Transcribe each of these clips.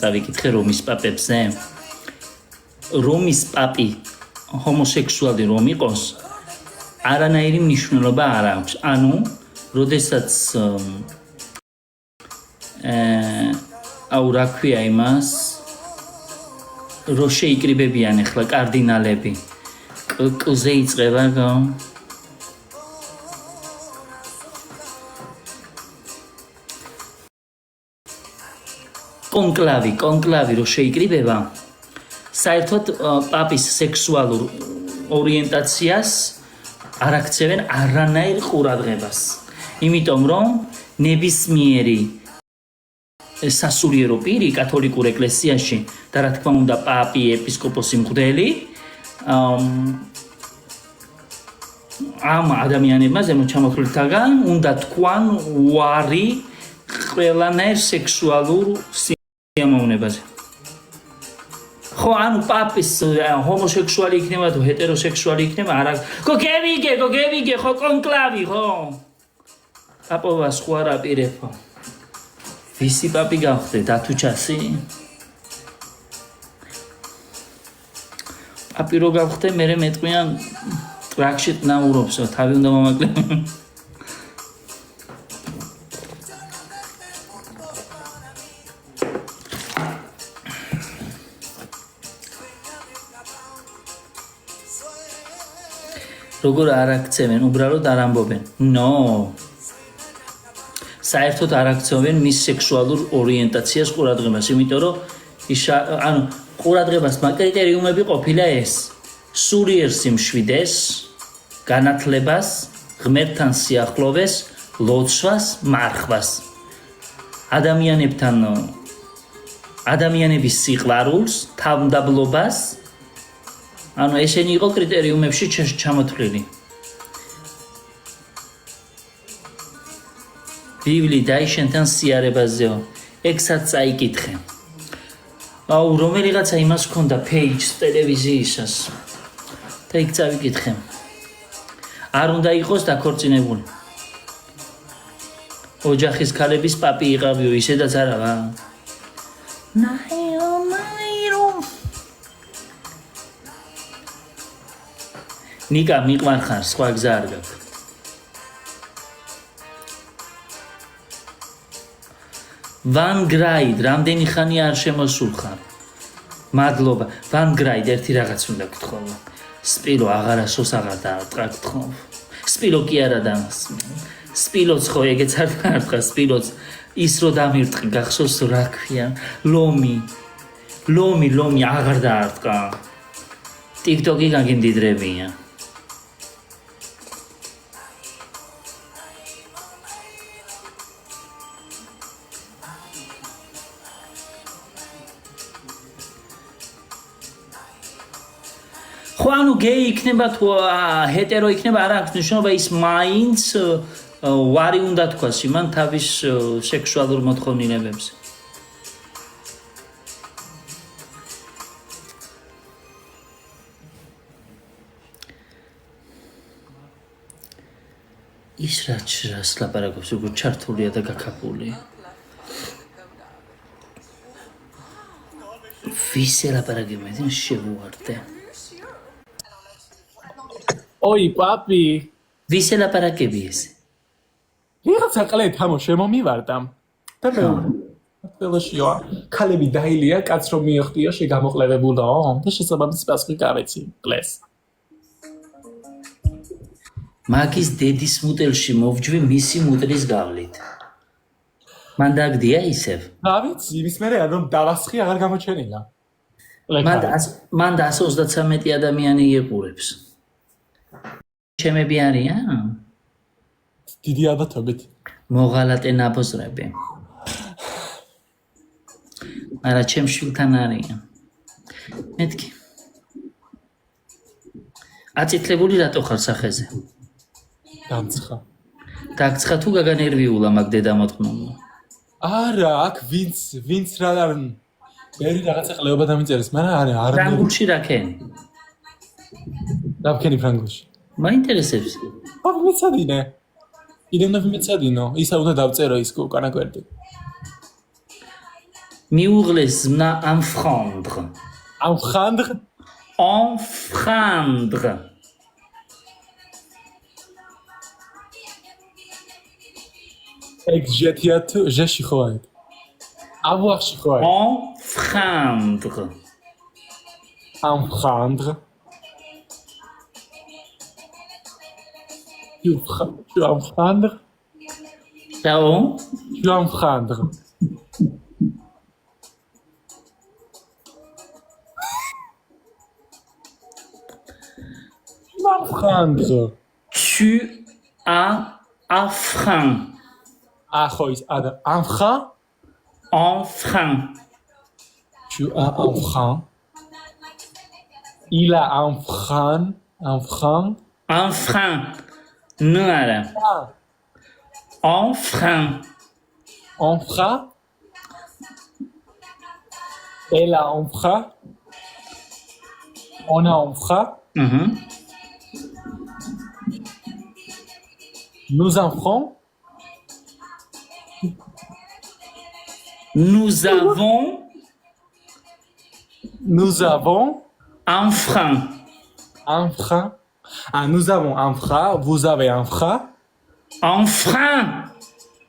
წავიკითხე რომის პაპებზე. რომის პაპი ჰომოსექსუალი რომ იყოს, არანაირი მნიშვნელობა არ აქვს. ანუ, როდესაც რა ქვია იმას, რო შეიკრიბებიან ახლა კარდინალები. კ-ზე იწყება კონკლავი რო შეიკრიბება, საერთოდ პაპის სექსუალურ ორიენტაციას არ აქცევენ არანაირ ყურადღებას. იმიტომ რომ ნებისმიერი სასულიერო პირი კათოლიკურ ეკლესიაში და რა თქმა უნდა პაპი, ეპისკოპოსი, მღვდელი ამ ადამიანებმა ზემოთ ჩამოთვლილთაგან უნდა თქვან უარი ყველანაირ სექსუალურ სიამოვნებაზე. ხო, ანუ პაპის ჰომოსექსუალი იქნება თუ ჰეტეროსექსუალი იქნება, არა. გოგევიგე, ხო კონკლავი, ხო. პაპობას ხო არ აპირებ. ვისი პაპი გავხდე, დათუჩასი? პაპი რო გავხდე, მერე მეტყვიან ტრაქში ნაურობსო, თავი უნდა მომაკლებ. როგორ არ აქცევენ, უბრალოდ არ ამბობენ. საერთოდ არ აქცევენ მის სექსუალურ ორიენტაციას ყურადღებას, იმიტომ რომ ანუ ყურადღებას კრიტერიუმები ყოფილა ეს: სულიერ სიმშვიდეს, განათლებას, ღმერთთან სიახლოვეს, ლოცვას, მარხვას. ადამიანების სიყვარულს, თავმდაბლობას, ანუ ესენი იყო კრიტერიუმებში ჩამოთვლილი. ბიბლი დაიშენთან სიარებაზეო, ექსაც წაიკითხე. რომელიღაცა იმას ჰქონდა page ტელევიზიისას და იქ წავიკითხე. არ უნდა იყოს დაქორწინებული. ოჯახის ქალების პაპი იყავიო, ისედაც არა ვა. ნიკა მიყვარხარ, სხვა გზა არ გაქვს. ვან გრაიდ, რამდენი ხანი არ შემოსულხარ. მადლობა. ვან გრაიდ, ერთი რაღაც უნდა გთხოვ. სპილო აღარასოს აღარ დაარტყა გთხოვ. სპილო კი არა და სპილოც ხო ეგეც არ დაარტყა, სპილოც ის რო დამირტყი, გახსოვს რა ქვია? ლომი აღარ დაარტყა. TikTok-ი გაგიმდიდრებია. ხო, ანუ გეი იქნება თუ ჰეტერო იქნება, არ აქვს მნიშვნელობა, ის მაინც ვარი უნდა თქვას იმან თავის სექსუალურ მოთხოვნილებებზე. ის რაც ლაპარაკობს, როგორ ჩართულია და გაქაფულია. ვის ელაპარაკება, მე შევუვარდე. ოი, პაპი. ვის ელაპარაკები ესე? ვიღაცა ყლე თამო შემომივარდა. და მე ველოშიო, ქალები დაილია, კაც რომ მიეხტია, შეგამოყლებებულო და შესაბამისი პასუხი გავეცი ყლეს. მაგის დედის მუტელში მოვჯვი მისი მუტლის გავლით. მან დაგდია ისევ. რა ვიცი, იმის მერე რომ დავასხი აღარ გამოჩენილა. მან 133 ადამიანი იყურებს. ჩემები არიან? დიდი ალბათობით. მოღალატე ნაბოზრები. არა, ჩემ შვილთან არიან. მეთქი. აწითლებული რატო ხარ სახეზე? დამცხა. დაგცხა თუ გაგანერვიულა მაგ დედამოწმულო. არა, აქ ვინც რა არ მერი რაღაცა ყლეობა დამიწერეს, მაგრამ არა. ფრანგულში რა ქენი? რა ვქენი ფრანგულში? მაინტერესებს. აბა მეცადინე. იდენა მეცადინო, ისა უნდა დავწერო ის უკანა გვერდი. მიუღლეს ზმნა enfreindre. Enfreindre. Enfreindre. Exjetია თუ ჟეში ხო არის? Avoir-ში ხო არის? Enfreindre. Enfreindre. Tu enfreindre? Sao? Tu enfreindre. Enfreindre. Tu as enfreint. Ah, ხო ის არა. Enfreint. Enfreint. Tu as enfreint. Il a enfreint. Enfreint. Enfreint. Ne ara. Ah. Enfreint. Enfreint. Elle a enfreint. On a enfreint. Nous enfreint. Nous avons enfreint. Enfreint. Ah, nous avons enfreint. Vous avez enfreint. Enfreint.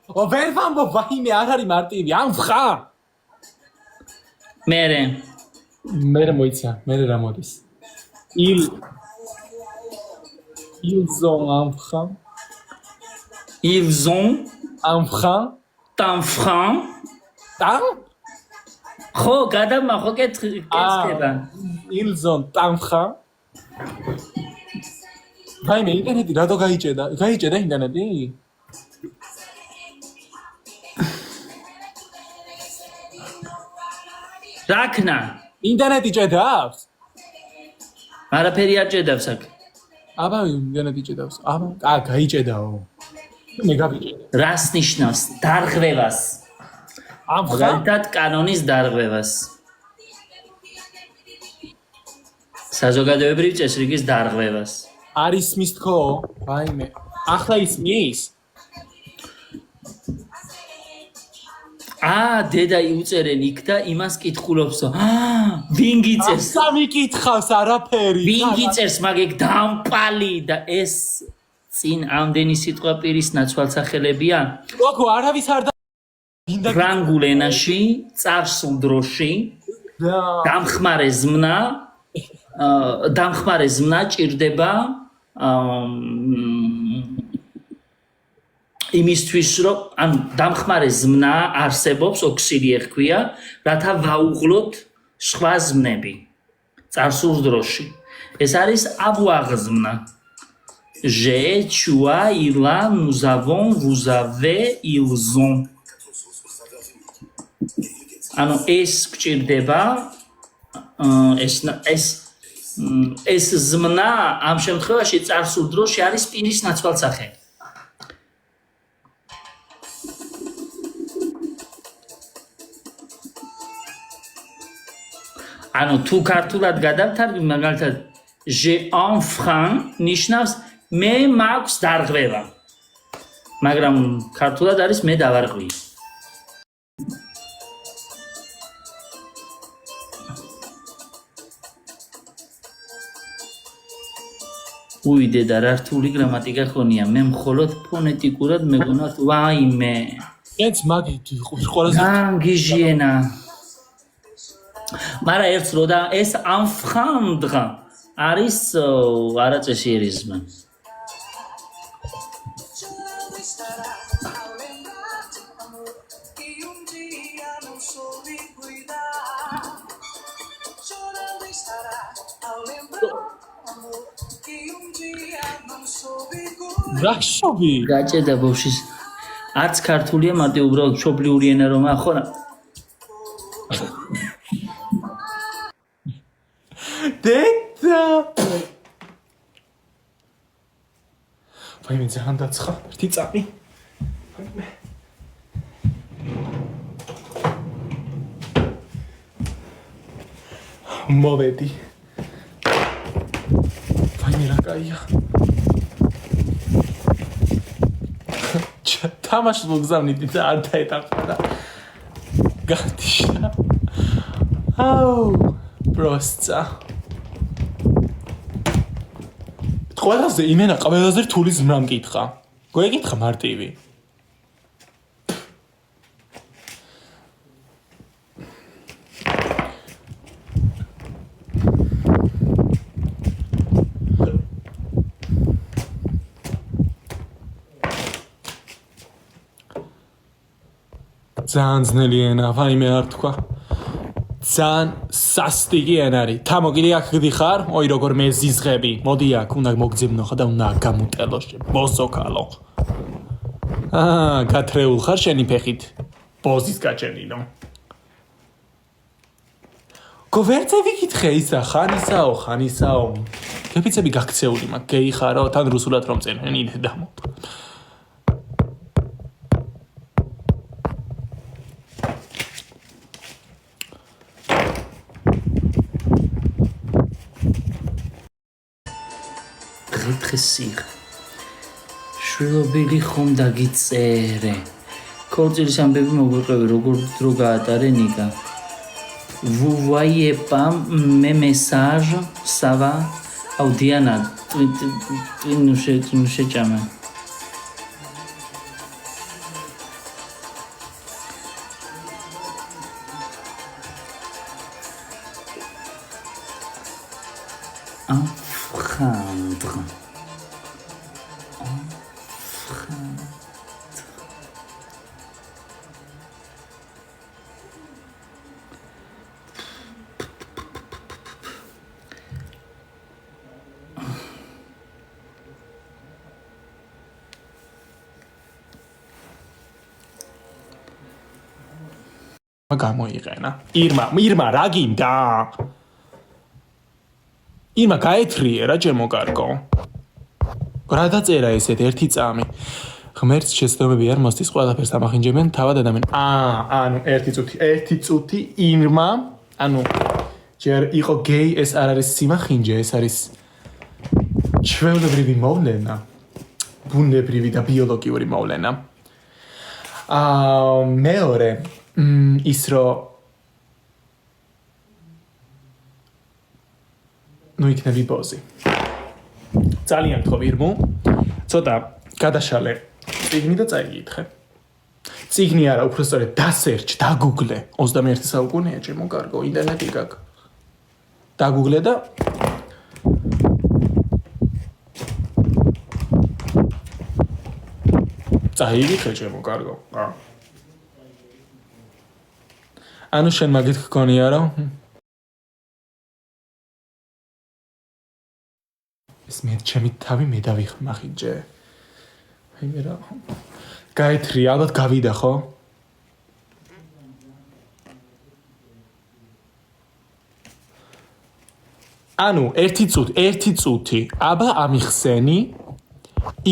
Oh, ვერ ვამბობ ვაიმე არ არის მარტივი. Enfreint. მერე მე მოიცა, მე რა მოდის. Ils ont enfreint. Ils ont Enfreint. enfreint. ხო, გადამახო კეთება. Ils ont enfreint. ვაიმე ინტერნეტი რატო გაიჭედა? გაიჭედა ინტერნეტი? რაკნა? ინტერნეტი ჭედავს? არაფერი არ ჭედავს აქ. აბა ინტერნეტი ჭედავს. აბა, გაიჭედაო. მე გავიჭედე. რას ნიშნავს? დარღვევას. Enfreint. მაგალითად კანონის დარღვევას. საზოგადოებრივი წესრიგის დარღვევას. არის მის თქო? ვაიმე. ახლა ის მის? დედა იუწერენ იქ და იმას კითხულობსო. ვინ გიწერს? სამი კითხავს არაფერი. ვინ გიწერს მაგ დამპალი და ეს წინ ამდენი სიტყვა პირის ნაცვალსახელებია? ოქო, არავის არ და ფრანგულ ენაში, წარსულ დროში, დამხმარე ზმნა ჭირდება იმისთვის რომ ანუ დამხმარე ზმნა არსებობს ოქსილიერ ქვია, რათა ვაუღლოთ სხვა ზმნები წარსულ დროში. ეს არის avoir ზმნა. J'ai, tu as, il a, nous avons, vous avez, ils ont. ანუ ეს გჭირდება ეს ზმნა ამ შემთხვევაში წარსულ დროში არის პირის ნაცვალსახე. ანუ თუ ქართულად გადავთარგმნი მაგალითად j'ai enfreint ნიშნავს მე მაქვს დარღვევა. მაგრამ ქართულად არის მე დავარღვი. უიდე და რა რთული გრამატიკა ხონია. მე მხოლოდ ფონეტიკურად მეგონათ ვაიმე. ეს მაგით ყველაზე გიჟიენა. მაგრამ ერთს რო და ეს enfreindre არის არაწესიერი ზმნა. რაშობი? გაჭედა ბავშვის. არც ქართულია, მარტო უბრალოდ მშობლიური ენა რომ ახონა. დედა. ვაიმე ძალიან დაცხა. ერთი წამი. მოვედი. ვაიმე რა კაია. თამაში მოგზავნით და არ დაეტახა და გათიშა. აუ, პროსტა. ყველაზე იმენა ყველაზე რთული ზმნა მკითხა. გვეკითხა მარტივი. ძალიან ძნელი ენა, ვაიმე არ თქვა. ძალიან სასტიკი ენა არის. თამო კიდე აქ გდიხარ? ოი როგორ მეზიზღები. მოდი აქ, უნდა მოგძებნო ხა და უნდა გამუტელო შე. ბოსოკალო. გათრეულ ხარ შენი ფეხით. ბოზის გაჭენინო. გოვერცე ვიკითხე ისა, ხანისაო. გეფიცები გაქცეული მაგ გეი ხარო, თან რუსულად რომ წერენ, იდე დამო. დღესიხ შვილობილი ხომ დაგიწერე ქორწილის ამბები მოგვიყევი როგორ დრო გაატარე ნიკა vous voyez pas mes messages ça va au Diana tu შეჭამე enfreindre გამოიყენა. ირმა რა გინდა? ირმა გაეთრიე რა ჩემო კარგო. რა დაწერა ესეთ ერთი წამი. ღმერთს შეცდომები არ მოსდის ყველაფერს ამახინჯებენ თავად ადამიან. ანუ ერთი წუთი ირმა, ანუ ჯერ იყო გეი ეს არ არის სიმახინჯე, ეს არის ჩვეულებრივი მოვლენა. ბუნებრივი და ბიოლოგიური მოვლენა. მეორე ის რომ ნუ იქნები ბოზი. ძალიან თხოვირმო. ცოტა გადაშალე წიგნი და წაიგითხე. წიგნი არა, უბრალოდ დასერჩ, დაგუგლე. 21 საუკუნეა ჩემო კარგო, ინტერნეტი გაქვს. დაგუგლე და წაიგითხე ჩემო კარგო. ანუ შენ მაგით გქონია რა? ეს მე ჩემი თავი მე დავიხმახინჯე. აი მე რა. გაეთრი, ალბათ გავიდა ხო? ანუ ერთი წუთი. აბა ამიხსენი.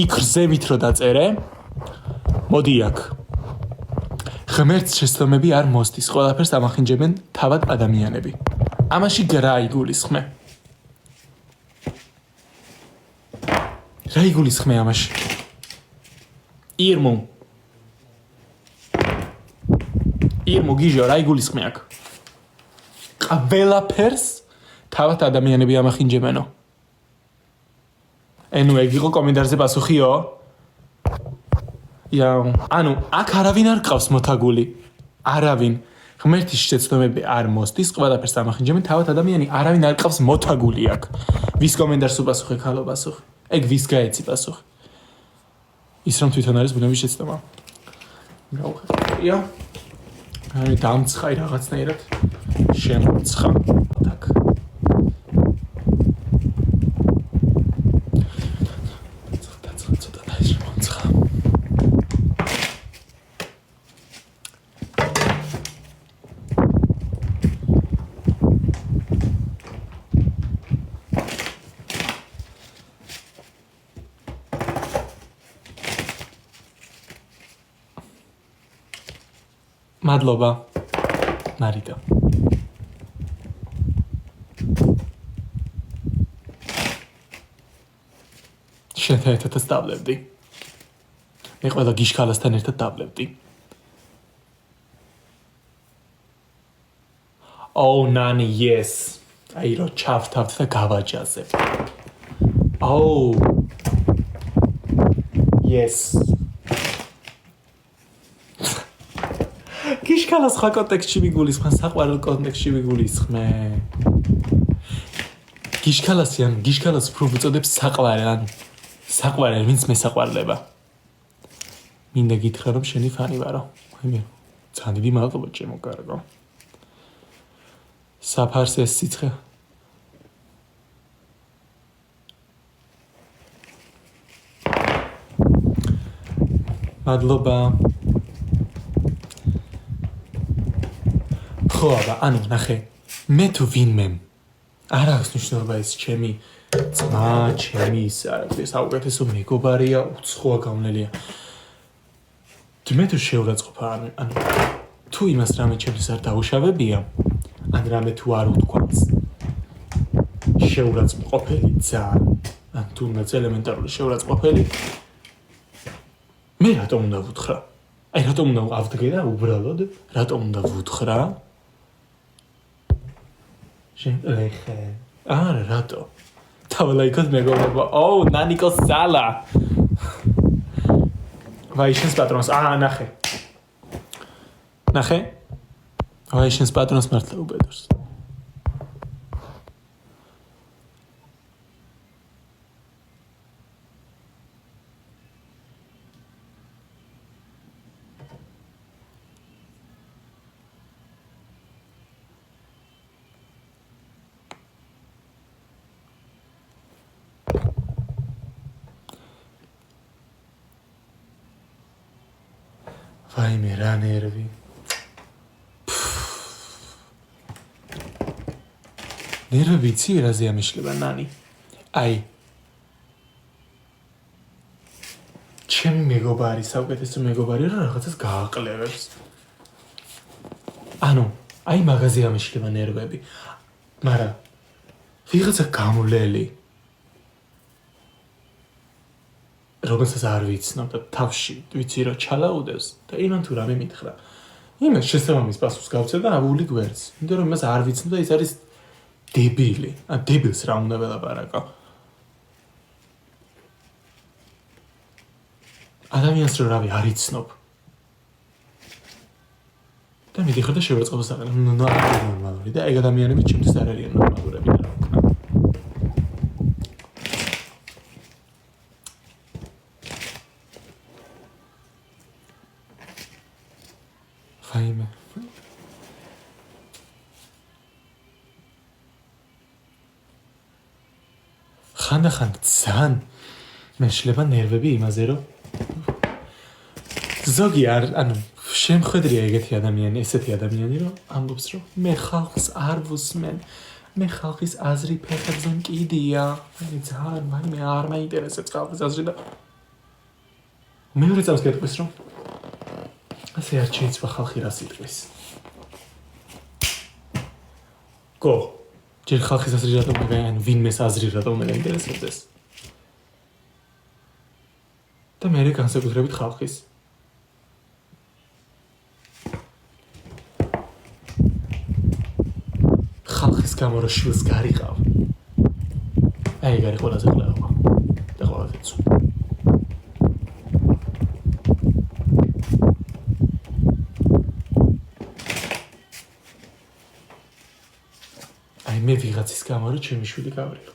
იქ რძევით რო დაწერე. მოდი აქ. ღმერთს შეცდომები არ მოსდის, ყველაფერს ამახინჯებენ თავად ადამიანები. ამაში რა იგულისხმე? რა იგულისხმე ამაში? ირმო გიჟო, რა იგულისხმე აქ? ყველაფერს თავად ადამიანები ამახინჯებენო. ენუ ეგ იყო კომენტარზე პასუხიო? ანუ აქ არავინ არ ყავს მოთაგული. არავინ. ღმერთის შეცდომები არ მოსდის, ყველაფერს ამახინჯებენ თავად ადამიანი, არავინ არ ყავს მოთაგული აქ. ვის კომენტარს უპასუხე ხალო პასუხი? ეგ ვის გაეცი პასუხი? ის რომ თვითონ არის ბუნების შეცდომა. გაუხერხია. აი დამცხაი რაღაცნაირად. შემოცხა. так. მადლობა მარიტა. შენთან ერთად დავლებდი. მე ყველა გიშკალასთან ერთად დავლებდი. Oh, nani, yes. Აი რო ჩავთავთ და გავაჯაზებ. Oh. Yes. გიშკალა სხვა კონტექსტში მიგულისხმენ, საყვარელ კონტექსტში მიგულისხმე. გიშკალას უფრო უწოდებს საყვარელ, ანუ საყვარელ, ვინც მე საყვარლება. მინდა გითხრა რომ შენი ფანი ვარო. აი, ძალიან დიდი მადლობა ჩემო კარგო. საფარს ეს სიცხე. მადლობა. ხო, აბა, ანუ ნახე. მე თუ ვინმე არ აქვს მნიშვნელობა ეს ჩემი ძმა, ჩემი ის არის საუკეთესო მეგობარია, უცხოა გავლენია. მე თუ შეურაცხყოფა, ანუ თუ იმას რამე ჩემთვის არ დაუშავებია, ან რამე თუ არ უთქვამს. შეურაცხყოფელი ძალიან, ან თუნდაც ელემენტარული შეურაცხყოფელი. მე რატომ უნდა ვუთხრა? აი რატომ უნდა ავდგე და უბრალოდ რატომ უნდა ვუთხრა? შენლეხე. არა, რატო? თავლაიკოდ მეგობრებო. ოუ, ნანიკოს სალა. ვაიშენს პატრონს. ნახე. ნახე? ვაიშენს პატრონს მართლა უბედურს. ვაიმე რა ნერვი. ნერვები იცი რაზე ამიშლება ნანი. აი ჩემი მეგობარი, საუკეთესო მეგობარი რა რაღაცას გააყლევებს. ანუ აი მაღაზია ამიშლება ნერვები. მაგრამ ვიღაცა გამვლელი რომელსაც არ ვიცნობ და თავში ვიცი რომ ჩალაუდებს და იმან თუ რამე მითხრა. იმას შესაბამის პასუხს გავცე და აბული გვერდს. იმიტომ რომ იმას არ ვიცნობ და ის არის დებილი. დებილს რა უნდა ველაპარაკო. ადამიანს რომ რავი არ იცნობ. და მიდიხარ და შეურაცხყოფას აყენებ. ნორმალური და ეგ ადამიანები ჩემთვის არ არიან ნორმალურები და რა ვქნა. ვაიმე. ხანდახან ძალიან მეშლება ნერვები იმაზე რომ ზოგი არ ანუ შემხედრია ეგეთი ადამიანი, ესეთი ადამიანი რომ ამბობს რომ მე ხალხს არ ვუსმენ, მე ხალხის აზრი ფეხებზე მკიდია, მე ძალიან ვაიმე არ მაინტერესებს ხალხის აზრი და მეორე წამს გეტყვის რომ ასე არ შეიძლება ხალხი რას იტყვის. გო ჯერ ხალხის აზრი რატომ მეგან ვინმეს აზრი რატომ უნდა ინტერესებდეს. და მე განსაკუთრებით ხალხის. ხალხის გამო რო შვილს გარიყავ. აი ეგ არის ყველაზე ყლეობა და ყველაზე ცუ. მე ვიღაცის გამო რომ ჩემი შვილი გავრიყო.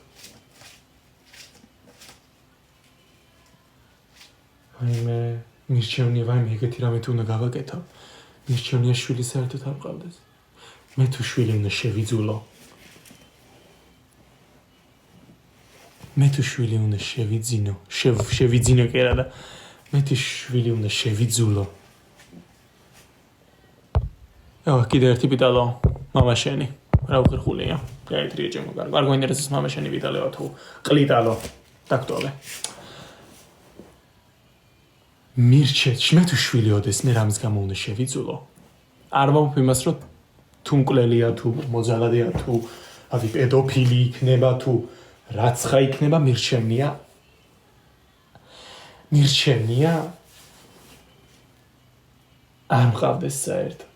აი მე მირჩევნია ვაიმე ეგეთი რამე თუ უნდა გავაკეთო. მირჩევნია შვილი საერთოდ არ მყავდეს. მე თუ შვილი უნდა შევიძულო. მე თუ შვილი უნდა შევიძინო. შევიძინო კი არა და მე თუ შვილი უნდა შევიძულო. კიდე ერთი პიტალო მამა შენი. რა უღირხულია. გაიტრია ჩემო კარგო. არ გვინტერესებს მამა შენი ვიტალეო თუ ყლიტალო. დაქტოვე. მირჩეთ, მე თუ შვილი ოდეს მე რამის გამო უნდა შევიძულო. არ მომფ იმას რომ თუ მკვლელია თუ მოძალადეა თუ ავი პედოფილი იქნება თუ რაცხა იქნება მირჩევნია არ მყავდეს საერთოდ.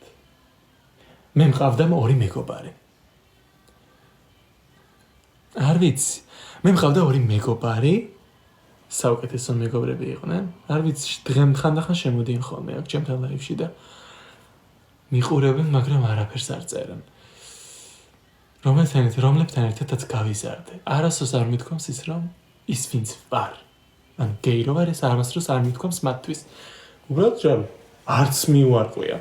მე მყავდა ორი მეგობარი. არ ვიცი. მე მყავდა ორი მეგობარი. საუკეთესო მეგობრები იყვნენ. არ ვიცი, დღემ-ხანდახან შემოდიან ხოლმე აქ ჩემთან ლაივში და მიყურებენ, მაგრამ არაფერს არ წერენ. რომლებთან ერთადაც გავიზარდე. არასდროს არ მithქვამს ის, რომ ის ვინც ვარ. ან გეი რო ვარ, ეს არასდროს არ მithქვამს მათთვის. უბრალოდ ჯერ არც მიუარყვია.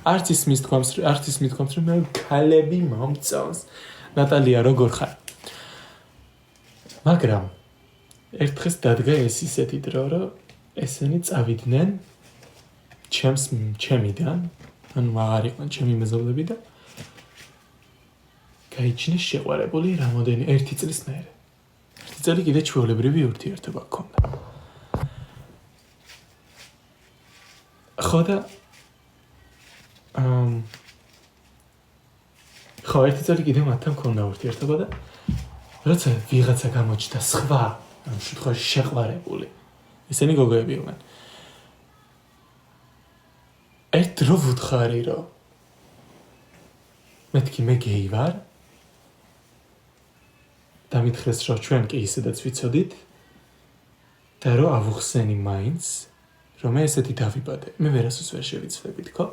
არც ის მithქვამს, რომ მე ქალები მომწონს. ნატალია, როგორ ხარ? მაგრამ ერთხელ დადგა ეს ისეთი დრო, რომ ესენი წავიდნენ ჩემიდან, ანუ აღარ იყვნენ ჩემი მეზობლები და გაიჩინეს შეყვარებული რამოდენი 1 წლის მერე. 1 წელი კიდე ჩვეულებრივი ურთიერთობა გქონდა. ხო 1 წელი კიდე მათთან მქონდა ურთიერთობა და როცა ვიღაცა გამოჩნდა სხვა, ამ შემთხვევაში შეყვარებული. ესენი გოგოები იყვნენ. ერთ დრო ვუთხარი, რომ მეთქი მე გეი ვარ და მითხრეს, რომ ჩვენ კი ისედაც ვიცოდით და რომ ავუხსენი მაინც, რომ მე ესეთი დავიბადე. მე ვერასოდეს ვერ შევიცვლებით, ხო?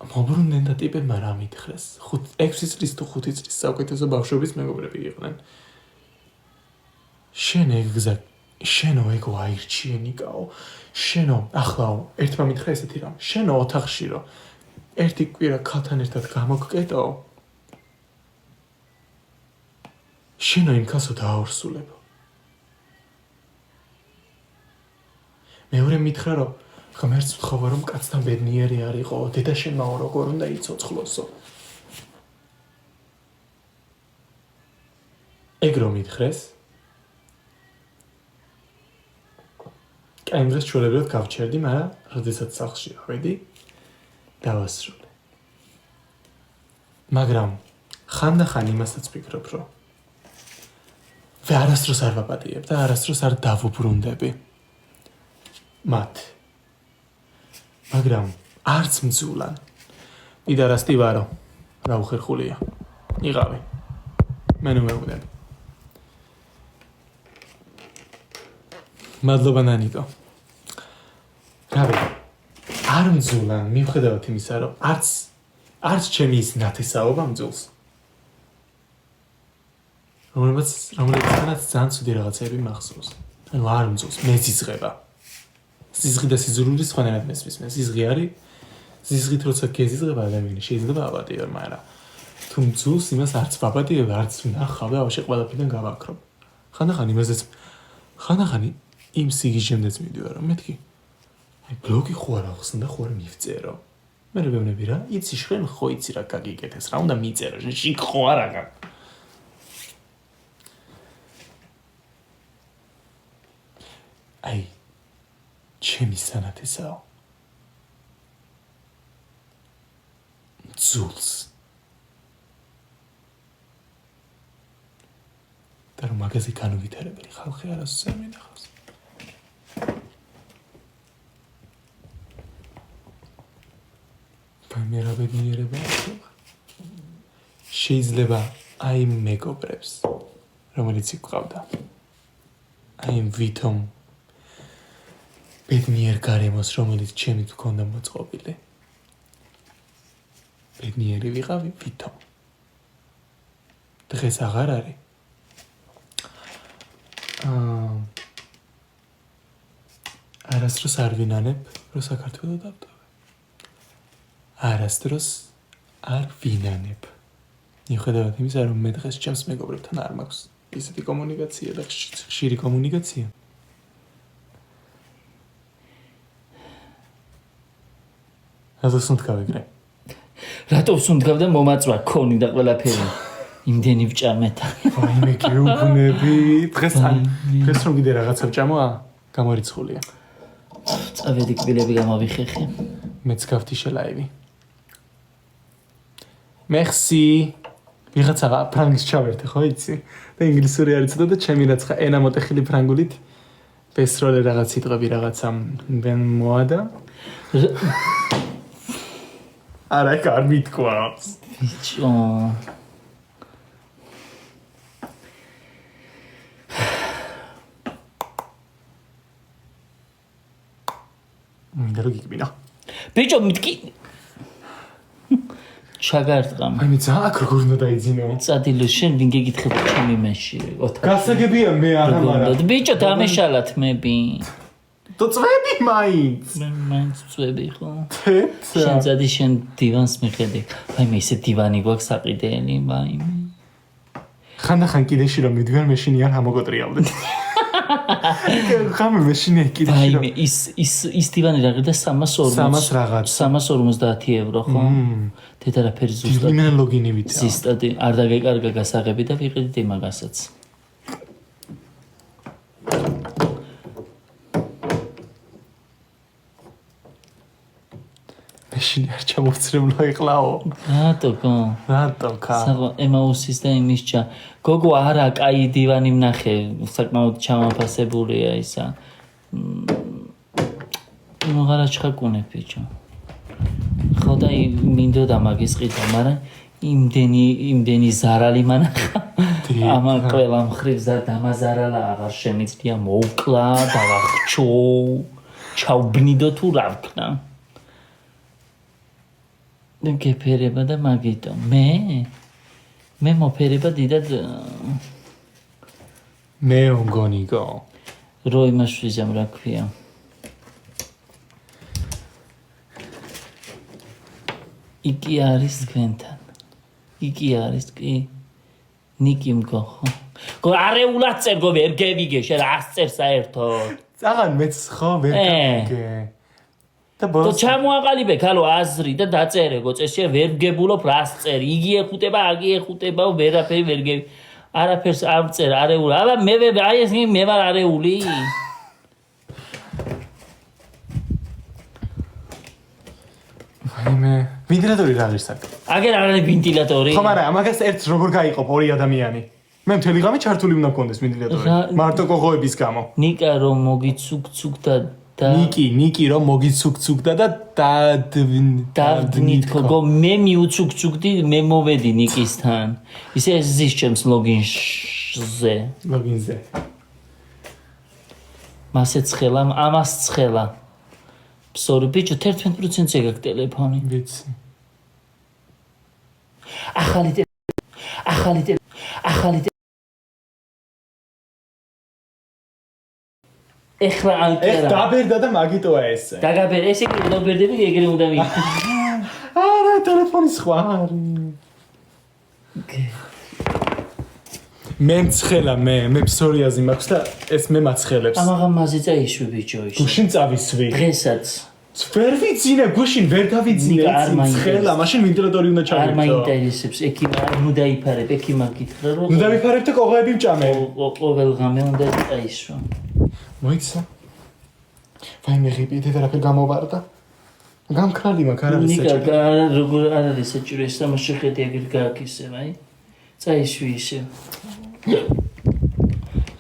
მოbrunდნენ და ტიპებმა რა მითხრეს. 6 წლის თუ 5 წლის საუკეთესო ბავშვობის მეგობრები იყვნენ. შენ შენო ეგო აირჩიენიკაო. შენო ახლაო, ერთმა მითხრა ესეთი რამ. შენო ოთახში რომ ერთი კვირა ქალთან ერთად გამოგკეტო. შენო იმ ქალსო დააორსულებო. მეორე მითხრა რომ ღმერთს ვთხოვა რომ კაცთან ბედნიერი არ იყო, დედა შენმაო როგორ უნდა იცოცხლოსო. ეგ რომ მითხრეს, კაი დღეს ჩვეულებრივად გავჩერდი, მაგრამ როდესაც სახლში ავედი, დავასრულე. მაგრამ ხანდახან იმასაც ვფიქრობ, რომ არასდროს არ ვაპატიებ და არასდროს არ დავუბრუნდები მათ. მაგრამ არც მძულან. იდარასტი ვარო, რა უხერხულია. იღავი. მე ნუ მეუბნები. მადლობა ნანიკო. რავი, არ მძულან, მიუხედავად იმისა, რომ არც ჩემი ის ნათესაობა მძულს. რომელიცაც ძალიან ცუდი რაღაცები მახსოვს. ანუ არ მძულს, მეზიზღება. ზიზღი და სიზრული სხვანაირად მესმის. ზიზღი არის, ზიზღით როცა გეზიზღება ადამიანი, შეიძლება აპატიო, მაგრამ თუ მძულს იმას არც ვაპატიებ, არც ვნახავ და ვაშე ყველაფერიდან გავაქრობ. ხანდახანი იმ სიგიჟემდეც მივდივარ, რომ მეთქი ბლოგი ხო არ ახსნა, ხო არ მივწერო. მე ვეუბნები რა, იცი შენ ხო იცი რა გაგიკეთეს, რა უნდა მიწერო, შენ ხო არ აგა. აი ჩემი სანათესაო. ძულს. და რომ მაგაზე განუვითარებელი ხალხი არასოდეს არ მინახავს. მე რა ბედნიერება ახლა. შეიძლება აი მეგობრებს, რომელიც იყვავდა. აი ვითომ ბედნიერ გარემოს, რომელიც ჩემით მქონდა მოწყობილი. ბედნიერი ვიყავი ვითომ. დღეს აღარ არის. არასდროს არ ვინანებ, რომ საქართველოს დავტოვე. არასდროს არ ვინანებ. მიუხედავად იმისა, რომ მე დღეს ჩემს მეგობრებთან არ მაქვს ისეთი კომუნიკაცია და ხშირი კომუნიკაცია. რატო სუნთქავ? რატო სუნთქავ და მომაწვა ქონი და ყველაფერი. იმდენი ვჭამეთა. ვაიმე გეუბნები. დღეს რომ კიდე რაღაცა ვჭამოა, გამორიცხულია. წავედი კბილები გამოვიხეხე. მეც გავთიშე ლაივი. Merci. ვიღაცა ფრანგის ჩავერთე, ხო იცი? და ინგლისური არ იცოდა და ჩემი რაცხა ენა მოტეხილი ფრანგულით ბესროლე რაღაც სიტყვები რაღაცამ ვენ მოადა. არა, არ მithქვავს. ბიჭო. მინდა რომ გიგბინა. ბიჭო, მიტკი. ჩაგარტყამ. აი მე ძააკ როგორ უნდა დაიძინო. წადილო შენ ვინ გეკითხება ჩემი მეში. გასაგებია მე არა მარა. ბიჭო, დამეშალათ მები. თუ წვები მაინც. მე მაინც წვები ხო? თეცა. შენ წადი შენ დივანს მიხედე. აი მე ისე დივანი გვაქვს საყიდელი, ვაიმე. ხანდახან კიდეში რომ მიდივარ მეშინიან ამოგოტრიალდე. ხამე მეშინია კიდეში. აი მე ის დივანი რა ღირდა 340 რაღაც. 350 евро ხო? თეთრაფერი ზუსტად. იმენ ლოგინი ვიცი. ზუსტად არ დაგეკარგა გასაღები და ვიყიდით იმაგასაც. მეშინი არ ჩამოვცრემლო იყლაო. რატო? რატო ხა? საღო ემაუსის და იმისჭა. გოგო არა, კაი დივანი ვნახე, საკმაოდ ჩამაფასებულია ისა. ნუ არა ჩხაკუნე ბიჭო. ხო და მინდოდა მაგის ყიდა, მაგრამ იმდენი ზარალი მანახა. ამა ყველა მხრივ დამაზარალა აღარ შემიძლია მოვკლა, დავახჩო, ჩავბნიდო თუ რა ვქნა. გეფერება და მაგიტო. მე მოფერება დიდად მე ონგონიგო. რო იმაშვიზამ რა ქვია. იგი არის თქვენთან. იგი არის კი ნიკი მგო ხო? გო არეულად წერ გო ვერ გევიგე შენ რას წერ საერთოდ. წაღან მეც ხო ვერ გავიგე. და და ჩამოაყალიბე ქალო აზრი და დაწერე გო წესია ვერ გებულობ რას წერ. იგი ეხუტება, აგი ეხუტება, ვერაფერი ვერ გევი. არაფერს არ წერ არეულ. აბა მე აი ეს მე ვარ არეული. მე ვენტილატორი რა არის აქ? აგერ არ არის ვენტილატორი. ხო, მაგრამ ამაგას ერთს როგორ გაიყოფ ორი ადამიანი? მე მთელი ღამე ჩართული უნდა მქონდეს ვენტილატორი. მარტო კოღოების გამო. ნიკა რომ მოგიცუქცუქდა და ნიკი რომ მოგიცუქცუქდა და დავდნით გოგო მე მიუცუქცუქდი მე მოვედი ნიკისთან. ისე ზის ჩემს ლოგინზე. მასეც ხელა, ამას ცხელა. Sorry, ბიჭო 11%-ზე გაქვს ტელეფონი. ვიცი. ახალი ეხლა ალკერა. დაბერდა და მაგიტოა ესე. დაგაბერ, ესე კი უნდა ვბერდები, ეგრე უნდა ვიყო. არა, ტელეფონი სხვა არის. მე მცხელა მე ფსორიაზი მაქვს და ეს მე მაცხელებს. ამაღამ მაზე წაიშვი ბიჭო ის. გუშინ წავისვი. დღესაც. ვერ ვიცინე, გუშინ ვერ გავიძინე, მცხელა, მაშინ ვენტილატორი უნდა ჩავიქცო. არ მაინტერესებს, ექი ნუ დაიფარებ, ექი მაგითხრა რომ. ნუ დავიფარებ და კოღოები ვჭამე. ყოველ ღამე უნდა წაიშვო. მოიცა. ვაიმე ღიბი თეთრაფერ გამოვარდა. გამქრალი მაქვს არ არის საჭირო. ნიკა როგორ არ არის საჭირო ეს თამაში შეხედე ეგრე გააკისებ, აი. წაიშვი ისე.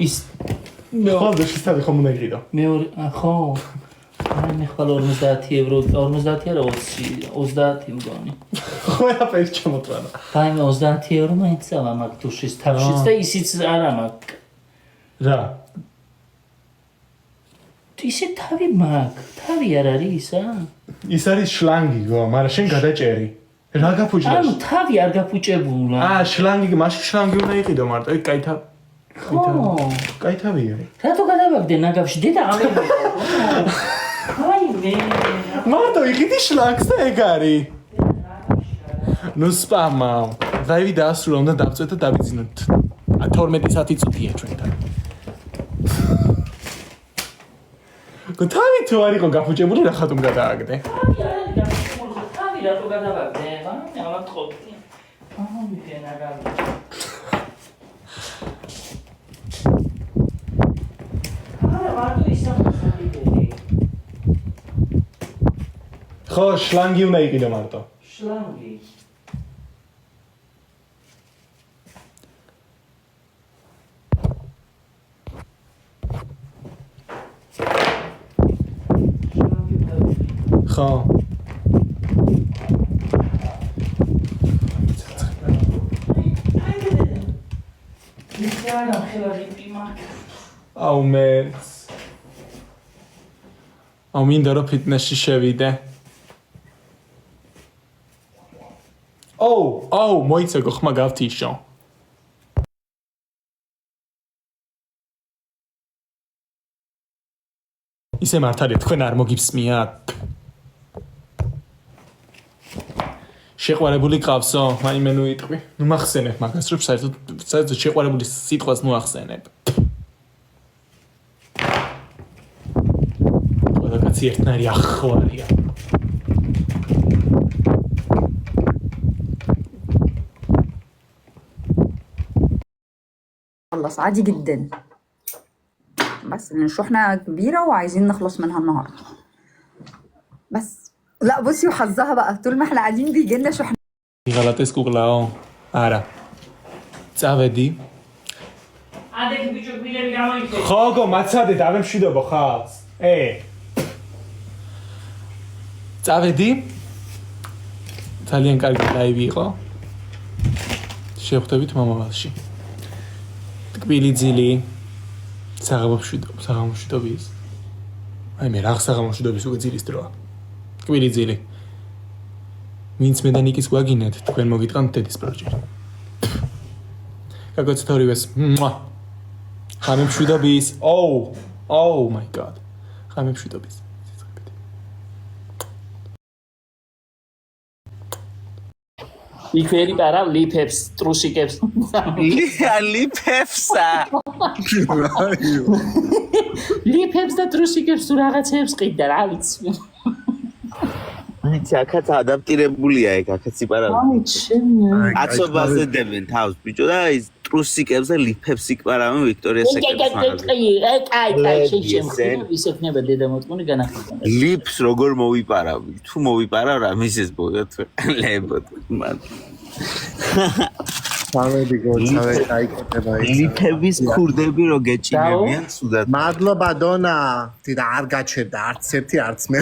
ის ხოლმე შეставი ხომ უნდა იყიდო. მეორე ხო. აი მე ხვალ 50 евро, 50 არა 30 მგონი. ყველაფერს ჩამოტრანა. აი მე 30 евро მაინც ავა მაგ დუშის თავშიც და ისიც არა მაგ. რა? ისე თავი მაგ, თავი არ არის ისა? ის არის შლანგი გო, მაგრამ შენ გადაჭერი. რა გაფუჭდა? ანუ თავი არ გაფუჭებულა. შლანგი, მაშინ შლანგი უნდა იყიდო მარტო, ეგ კაი თავი. კაი თავია. რატო გადავაგდე ნაგავში დედა ამე. აი მე. მარტო იყიდი შლანგს და ეგ არის. ნუ სპამა. დაივი დაასრულა, უნდა დავწვეთ და დავიძინოთ. 12 საათი წუთია ჩვენთან. თავი თუ არ იყო გაფუჭებული, რა ხატում გადააგდე? თავი არ არის გაფუჭებული, თავი რატო გადავაგდე? ამათ ყოფილი. მიგე ნაგავი. მარტო ისამოსაკიდები. ხო, შლანგი უნდა იყიდო მარტო. შლანგი. ხო აუ მეც აუ მინდა რომ ფიტნესში შევიდე აუ მოიცეგო ხმა გავთიშო ისე მართალია თქვენ არ მოგიფსმიათ შეყვარებული ყავსო მაიმე ნუ იტყვი ნუ მახსენებ მაგას რომ საერთოდ შეყვარებული სიტყვას ნუ ახსენებ ყველა კაცი ერთნაირი ახხვარია خلص عادي جدا بس لان شحنة كبيرة وعايزين نخلص منها النهاردة بس لا بصي وحظها بقى طول ما احنا قاعدين بيجي لنا شحنة غلط اس كوغلاو არა წავედი ადექი ბიჭო გვილები გამოიწე ხოგო მაცადე დავემშვიდობო ხალხს წავედი ძალიან კარგი ლაივი იყო შევხვდებით მომავალში ტკბილი ძილი საღამოშვიდობის აი მე რა საღამოშვიდობის უკვე ძილის დროა ტკბილი ძილი ვინც მე და ნიკის გვაგინეთ თქვენ მოგიტყანთ დედის პროჯექტი გაგოცეთ ორივეს ხამემშვიდობის oh my god ხამემშვიდობის იქ ვერი პარა ლიფებს ტრუსიკებს ლიფებსა ლიფებს და ტრუსიკებს თუ რაღაცებს ყიდა რა ვიცი აი აქაც ადაპტირებულია ეგ აქაც იპარავ აი ჩემი აცობაზე დებენ თავს ბიჭო და ის ტრუსიკებს და ლიფებს იპარავენ ვიქტორია სეკრეტს აი შეჭემ ის ექნება დედა მოტყუნი განახილდა ლიფს როგორ მოვიპარავ თუ მოვიპარავ რა მისეს ბოდოთ ლებოთ მან სამები გოცავე დაიკეთება ის ლიფების ქურდები რო გეჭინებიან სუდად მადლობა დონა თიდა არ გაჩერდა არც ერთი არც მე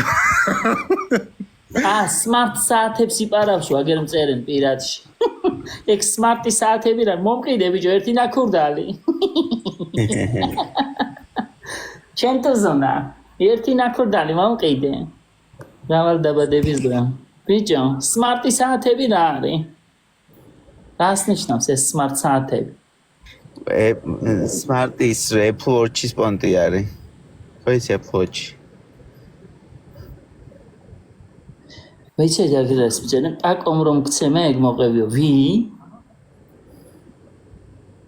სმარტ საათებს იპარავსო აგერ მწერენ პირადში ეგ სმარტი საათები რა მომყიდე ბიჭო ერთი ნაქურდალი ჩემთო ზონა ერთი ნაქურდალი მომყიდე რავალ დაბადების დღე ბიჭო სმარტი საათები რა არის რას ნიშნავს ეს სმარტ საათები სმარტი ის Apple Watch-ის პონტი არის ხო ის Apple Watch ვეცე დაგირას ბიჭო ტაკომ რომ გცემე ეგ მოყევიო ვი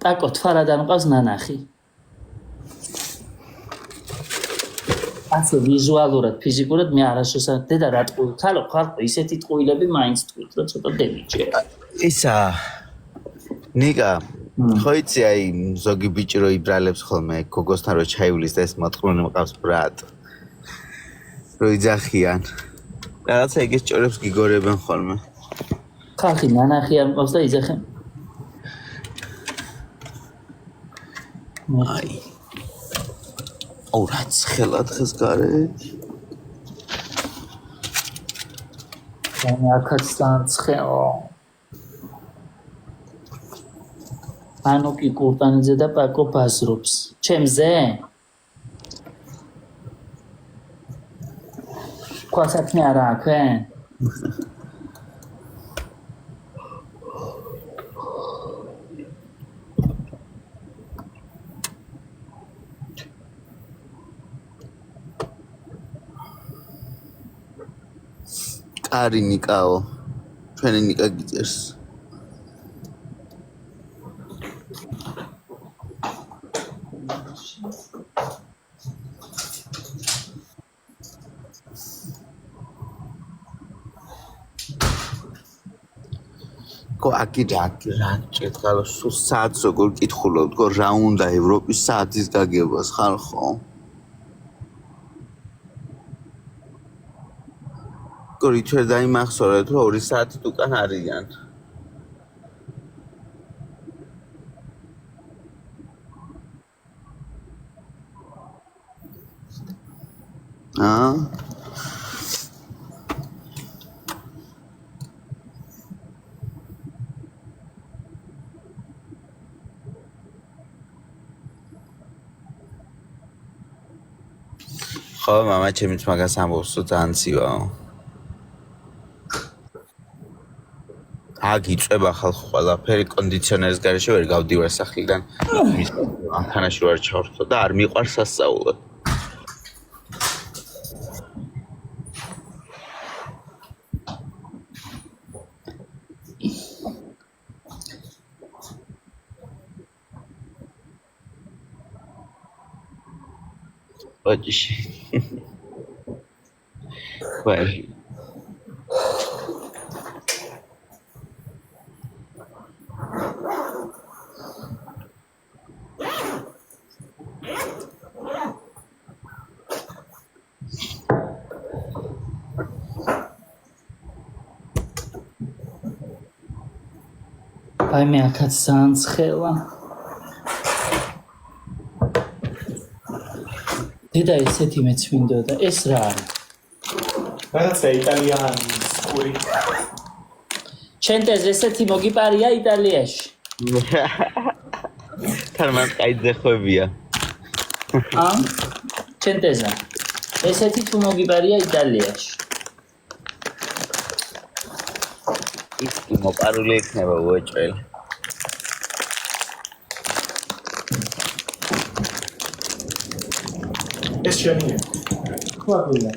ტაკო თვარადან ყავს ნანახი ასე ვიზუალურად ფიზიკურად მე არასოდეს დედა რა ტყუილ ხალხო ისეთი ტყუილები მაინც ტყუილ რა ცოტა დემიჯერა ისა ნიკა ხო იცი აი ზოგი ბიჭი რო იბრალებს ხოლმე გოგოსთან რო ჩაივლის და ეს მოწყრუნი მყავს ბრატ რო იძახიან რაღაცა ეგეს ჭორებს გიგორებენ ხოლმე ხალხი ნანახი არ მყავს და იძახენ აი აუ რაც ხელა დღეს გარეთ აქაც სანცხეო ანუკი კურტანიძე და პაკო ბაზრობს ჩემზე ქვასაკნე არა აქვენ კარი ნიკაო ჩვენი ნიკა გიწერს აკი რა ჭეთქალა სულ საათს როგორ კითხულობ თქო რა უნდა ევროპის საათის გაგებას ხალხო გორი ჩვენ დაიმახსოვრეთ რომ 2 საათით უკან არიან ხო, მამა ჩემიც მაგას ამბობს, რომ ძალიან ცივაო. აქ იწვება ხალხი ყველაფერი კონდიციონერის გარეშე ვერ გავდივარ სახლიდან. მის ანთანაში ვარ ჩავრთო და არ მიყვარს სასწაულად. Oczywiście. Well. აი მე აქაც ძალიან ცხელა. დედა ესეთი მეც მინდოდა. ეს რა არის? რაღაცა იტალიანის სკური. ჩენტეს ესეთი მოგიპარია იტალიაში. თან მან კაი ძეხვებია. ჩენტეზა. ესეთი თუ მოგიპარია იტალიაში. ის მოპარული იქნება უეჭველი. ეს შენია. ყვავილა.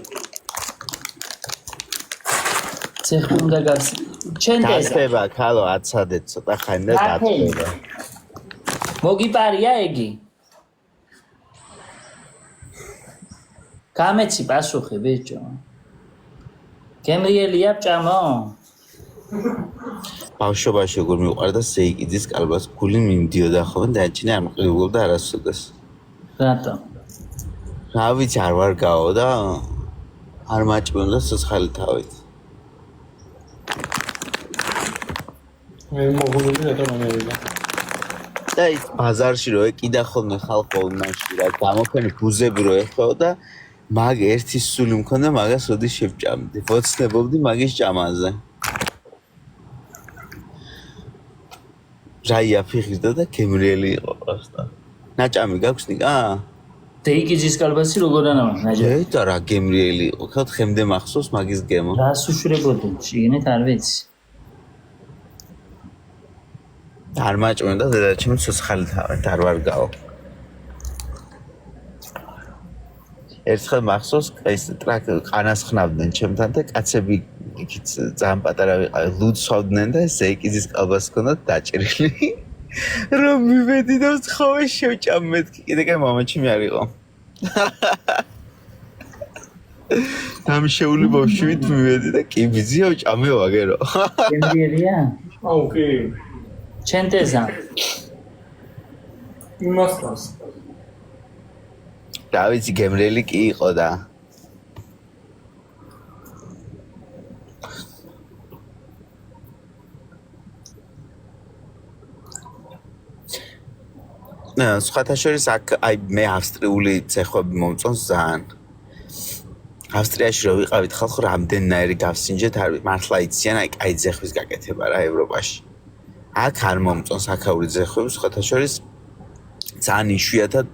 ცეხუნდა გას. ჩენტეზა. დაცება, ხალო, აცადეთ ცოტა ხანი და დაცება. მოგიპარია ეგი? გამეცი პასუხი ბიჭო. გემრიელია ჭამო? ბავშვობაში როგორ მიყვარდა სეიკიძის კალბას გული მიმდიოდა ხოლმე და აჭინე არ მყიდულობდა არასოდეს. რატო? რა ვიცი არ ვარ გაო და არ მაჭმევდა სოცხალი თავით. მე მოგონილი რატომ ამერიკა. და ის ბაზარში რო ეკიდა ხოლმე ხალხო იმაში რა გამოფენი ბუზები რო ეხო და მაგ ერთი სული მქონდა მაგას ოდიშ შევჭამდი. ვოცნებობდი მაგის ჭამაზე. რაია ფიხიზდა და გემრიელი იყო პროსტა. ნაჭამი გაქვს ნიკა? დეიკიძის კალბასი როგორ ანამა ნაჯა? და რა გემრიელი იყო. ხო ხემდე მახსოვს მაგის გემო. რას უშვრებოდნენ? შიგნით არ ვიცი. არ მაჭმევდა დედაჩემ სოცხალი თავით არ ვარ გაო. ერთხელ მახსოვს ეს ტრაკ ყანას ხნავდნენ ჩემთან და კაცები იქით ძალიან პატარა ვიყავი ლუდსვავდნენ და ზეიკიძის კალბას ჰქონდათ დაჭრილი. რომ მივედი და ვცხოვე შევჭამ მეთქი კიდე კაი მამაჩემი არ იყო. დამშეული ბავშვით მივედი და კი ბიზია ვჭამეო აგერო. გემრიელია? აუ კი. ჩენტეზა. იმასწავს. და ვიცი გემრიელი კი იყო და სხვათა შორის აქ აი მე ავსტრიული ცეხვები მომწონს ძალიან. ავსტრიაში რო ვიყავით ხალხო რამდენნაირი გავსინჯეთ არ მართლა იციან აი კაი ძეხვის გაკეთება რა ევროპაში. აქ არ მომწონს აქაური ძეხვები სხვათა შორის ძალიან იშვიათად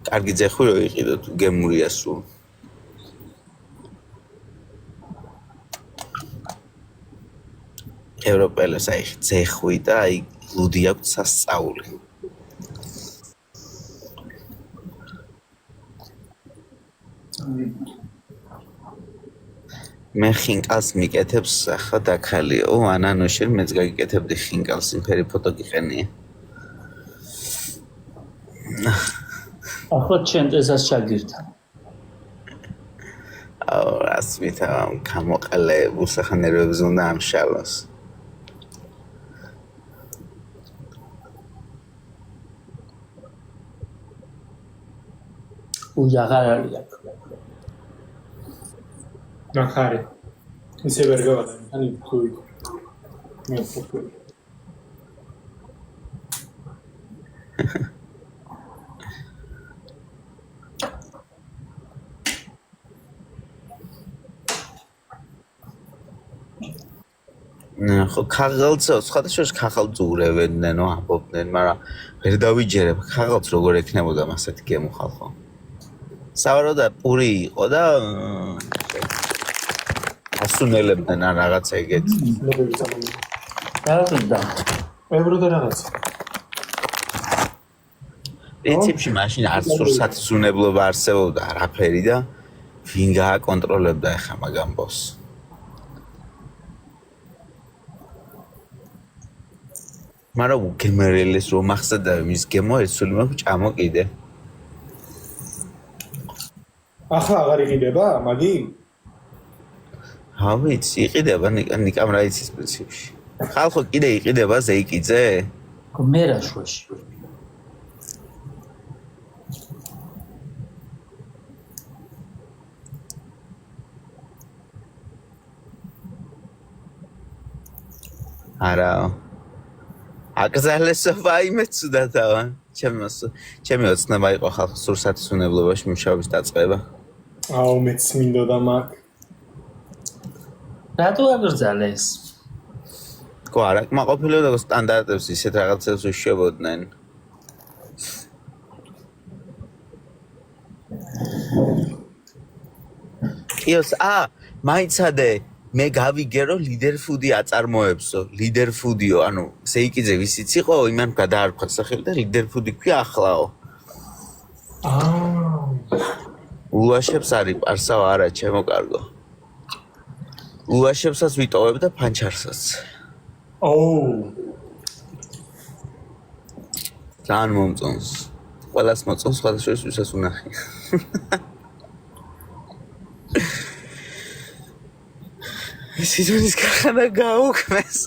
კარგი ძეხვი რო იყიდოთ გემურია სულ. ევროპელებს აი ძეხვი და აი ლუდი აქვს სასწაული. მე ხინკალს მიკეთებს ახლა დაქალიო ანანოშერ მეც გაგიკეთებდი ხინკალს იმფერი ფოტო გიყენია. ახლა ჩენტეზას ჩაგირთა. აუ რას ვითა გამოყალებს ახლა ნერვებს უნდა ამშალოს. უჯაღარ არის აქ. ნახარი. ისე ვერ გავადა, ანუ თუ იქ. მე ფოტო. ხო ქაღალდს სხვადასხვა ქაღალდს უღრევენნენო ამბობდნენ, მაგრამ ვერ დავიჯერებ ქაღალდს როგორ ექნებოდა მასეთი გემო ხალხო. სავარაუდოდ პური იყო და ასუნელებდნენ ან რაღაცა ეგეთი. რაღაცა ევრო და რაღაცა. პრინციპში მაშინ არც სურსათისუნებლობა არსებობდა არაფერი და ვინ გააკონტროლებდა ახლა მაგ ამბავს. მაგრამ გემერელეს რომ ახსენდა მის გემო ერთსული მაქვს ჭამო კიდე. ახლა აღარ იყიდება მაგი? ვიცი, იყიდება ნიკამ რაიცის პრინციპში. ხალხო კიდე იყიდება ზეიკიძე? მე რა შუაში. არა. აკრძალესობა იმეც უდათავა. ჩემი ოცნება იყო ხალხის სურსათისუნებლობაში მუშაობის დაწყება. აუ მეც მინდოდა მაგ. რატო აკრძალეს? კო არა კმაყოფილება და სტანდარტებს ისეთ რაღაცებს უშვებოდნენ. იოს მაიცადე მე გავიგე რომ ლიდერ ფუდი აწარმოებსო, ლიდერ ფუდიო, ანუ ზეიკიძე ვისიც იყო, იმან გადაარქვა სახელი და ლიდერ ფუდი ქვია ახლაო. ულაშებს არის პარსავ არა ჩემო კარგო. ულაშებსაც ვიტოვებ და ფანჩარსაც. ძალიან მომწონს. ყველას მოწონს, სხვადასხვა ვისაც უნახი. სიზონის ქარხანა გაუქმეს.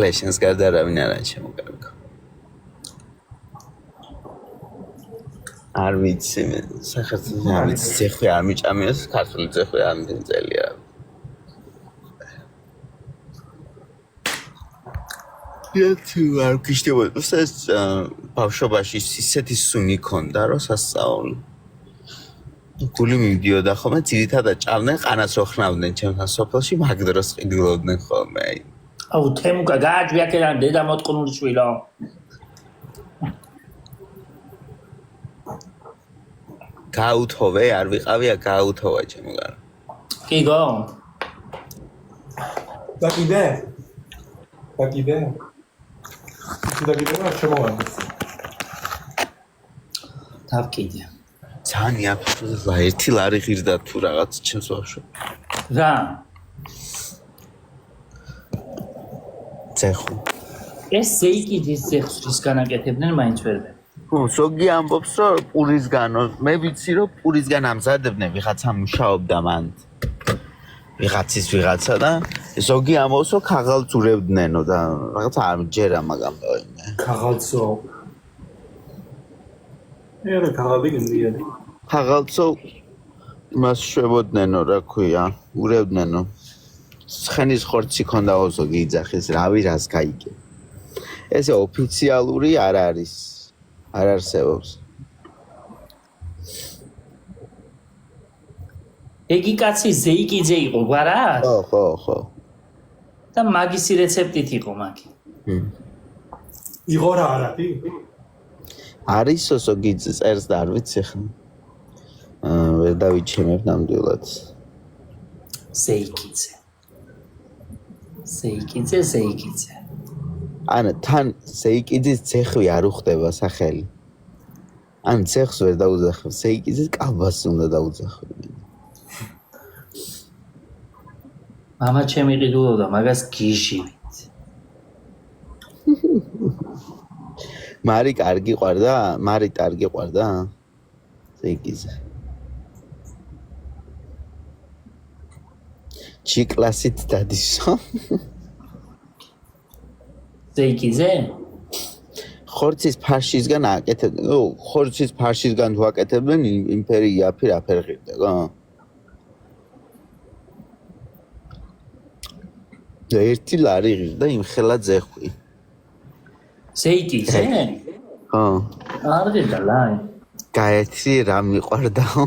ლეშენს გარდა არავინ არ არის ჩემო კარგო. არ ვიცი მე საქართველოს არ ვიცი ძეხვი არ მიჭამიოს ქართული ძეხვი არ მძელია. თუ არ გიშდებოდა ეს ბავშვობაში ისეთი სუნი ქონდა რომ სასწაული. გული მიდიოდა ხოლმე ძირითადად ჭამდნენ ყანას რო ხნავდნენ ჩემთან სოფელში მაგ დროს ყიდულობდნენ ხოლმე. აუ თემუკა გააჭვი აქედან დედა მოტყნული შვილო. გაუთოვე არ ვიყავია გაუთოვა ჩემო გარ. კი გო? და კიდე? და შემოვარდეს. დავკიდე. ძალიან აფსუსა ერთი ლარი ღირდა თუ რაღაც ჩემს ბავშვი. რა? ცეხუ. ეს ზეიკიძის ძეხს რის განაკეთებდნენ მაინც ვერ ვარ. ზოგი ამბობს რომ პურისგანო, მე ვიცი რომ პურისგან ამზადებდნენ ვიღაცა მუშაობდა მან. ვიღაცის ვიღაცა და ზოგი ამბობს რომ ქაღალდს ურევდნენო და რაღაცა არ ჯერა მაგამ დავინე. ქაღალდსო. ერე ქაღალდი გინდიადი. ქაღალდსო მას შვებოდნენო რა ქვია, ურევდნენო. ცხენის ხორცი ქონდა ზოგი იძახეს, რავი რას გაიგე. ესე ოფიციალური არ არის. არ არსებობს. ეგი კაცი ზეიკიძე იყო, გვარა? ხო. და მაგისი რეცეპტით იყო მაგი. იყო რა არაფი? არის ზოგი წერს და არ ვიცი ხა. ვერ დავიჩემებ ნამდვილად. ზეიკიძე. ანუ თან ზეიკიძის ძეხვი არ უხდება სახელი. ან ძეხს ვერ დაუძახებ, ზეიკიძის კალბასს უნდა დაუძახებ. მამა ჩემი ყიდულობდა მაგას გიჟივით. მარი კარგი ყვარდა? ზეიკიძე. ჩი კლასით დადისო. ზეიკიძე? ხორცის ფარშისგან აკეთებდნენ. ხორცის ფარშისგან თუ აკეთებდნენ იმფერი იაფი რაფერ ღირდა, რა? და ერთი ლარი ღირდა იმ ხელა ძეხვი. ზეიკიძე? ხო. არ ღირდა ლარი. გაეთი რა მიყვარდაო.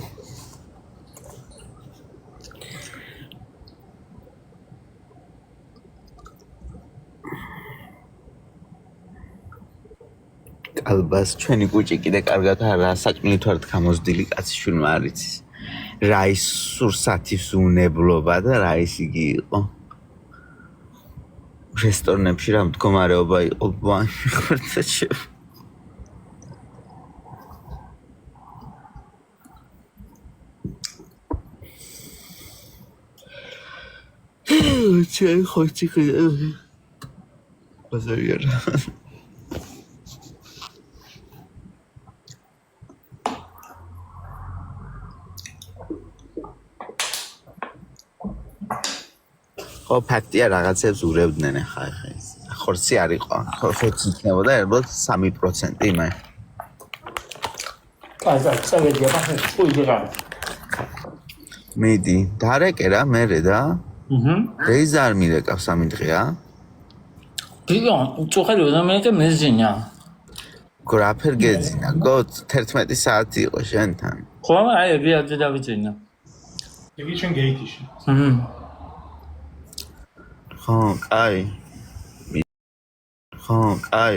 კალბას ჩვენი კუჭი კიდე კარგად არა საჭმელით ვართ გამოზდილი კაცი შვილმა არ იცის რა ის სურსათის უნებლობა და რა ის იგი იყო რესტორნებში რა მდგომარეობა იყო ხმერთაშე ჩაი ხოჭი ბაზარია ხო ფაქტია რაღაცებს ურევდნენ ხა ეს ხორცი არ იყო ხორცი იქნებოდა ალბათ 3% იმე კაი წავედი ახლა სულ იღარ მედი დარეკე რა მერე და რეიზ არ მირეკავ 3 დღეა ბიო უწუხარი ადამიანები მეზინა გრაფერ გეძინა გო 11 საათი იყო შენთან ხო აი რიადზე დავიძინა იგი ჩვენ გეითიში ხო კაი ხო კაი